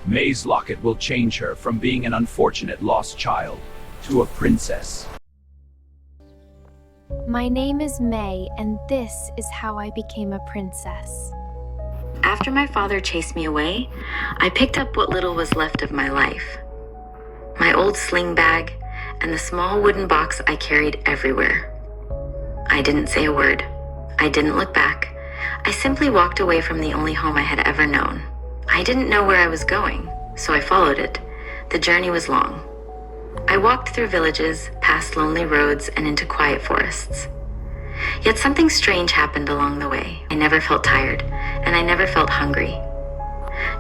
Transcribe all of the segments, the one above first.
May's locket will change her from being an unfortunate lost child to a princess. My name is May, and this is how I became a princess. After my father chased me away, I picked up what little was left of my life. My old sling bag and the small wooden box I carried everywhere. I didn't say a word. I didn't look back. I simply walked away from the only home I had ever known. I didn't know where I was going, so I followed it. The journey was long. I walked through villages, past lonely roads, and into quiet forests. Yet something strange happened along the way. I never felt tired, and I never felt hungry.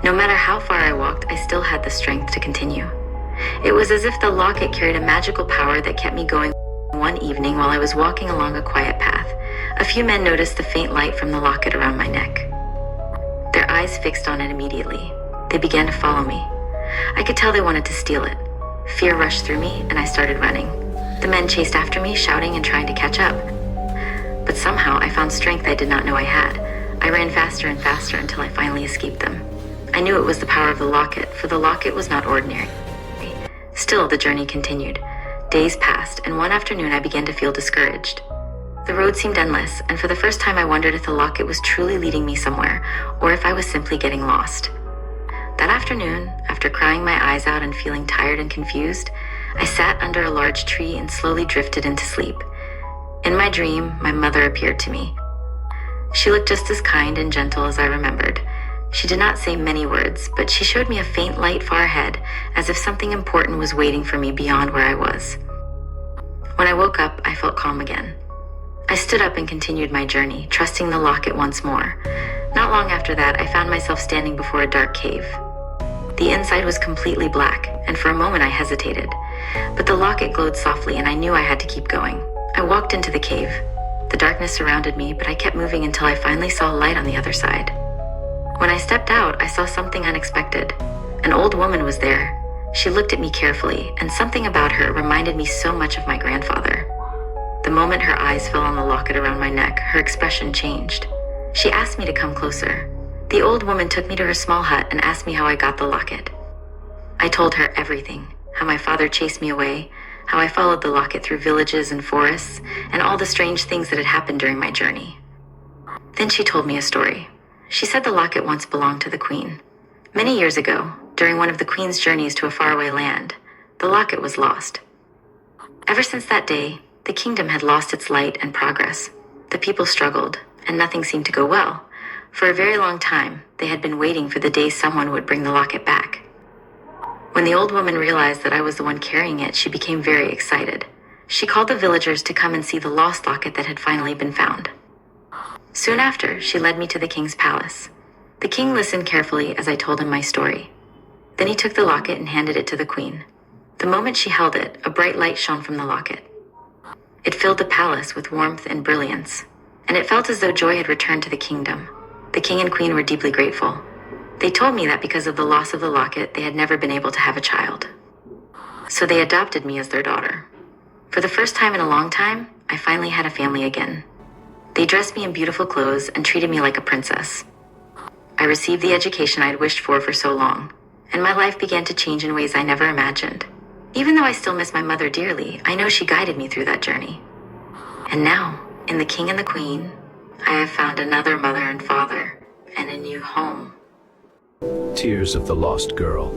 No matter how far I walked, I still had the strength to continue. It was as if the locket carried a magical power that kept me going. One evening, while I was walking along a quiet path, a few men noticed the faint light from the locket around my neck. Their eyes fixed on it immediately. They began to follow me. I could tell they wanted to steal it. Fear rushed through me, and I started running. The men chased after me, shouting and trying to catch up. But somehow I found strength I did not know I had. I ran faster and faster until I finally escaped them. I knew it was the power of the locket, for the locket was not ordinary. Still, the journey continued. Days passed, and one afternoon I began to feel discouraged. The road seemed endless, and for the first time I wondered if the locket was truly leading me somewhere, or if I was simply getting lost. That afternoon, after crying my eyes out and feeling tired and confused, I sat under a large tree and slowly drifted into sleep. In my dream, my mother appeared to me. She looked just as kind and gentle as I remembered. She did not say many words, but she showed me a faint light far ahead, as if something important was waiting for me beyond where I was. When I woke up, I felt calm again. I stood up and continued my journey, trusting the locket once more. Not long after that, I found myself standing before a dark cave. The inside was completely black, and for a moment I hesitated. But the locket glowed softly, and I knew I had to keep going. I walked into the cave. The darkness surrounded me, but I kept moving until I finally saw a light on the other side. When I stepped out, I saw something unexpected. An old woman was there. She looked at me carefully, and something about her reminded me so much of my grandfather. The moment her eyes fell on the locket around my neck, her expression changed. She asked me to come closer. The old woman took me to her small hut and asked me how I got the locket. I told her everything, how my father chased me away, how I followed the locket through villages and forests, and all the strange things that had happened during my journey. Then she told me a story. She said the locket once belonged to the queen. Many years ago, during one of the queen's journeys to a faraway land, the locket was lost. Ever since that day, the kingdom had lost its light and progress. The people struggled, and nothing seemed to go well. For a very long time, they had been waiting for the day someone would bring the locket back. When the old woman realized that I was the one carrying it, she became very excited. She called the villagers to come and see the lost locket that had finally been found. Soon after, she led me to the king's palace. The king listened carefully as I told him my story. Then he took the locket and handed it to the queen. The moment she held it, a bright light shone from the locket. It filled the palace with warmth and brilliance, and it felt as though joy had returned to the kingdom. The king and queen were deeply grateful. They told me that because of the loss of the locket, they had never been able to have a child. So they adopted me as their daughter. For the first time in a long time, I finally had a family again. They dressed me in beautiful clothes and treated me like a princess. I received the education I had wished for so long, and my life began to change in ways I never imagined. Even though I still miss my mother dearly, I know she guided me through that journey. And now, in the king and the queen, I have found another mother and father and a new home. Tears of the Lost Girl.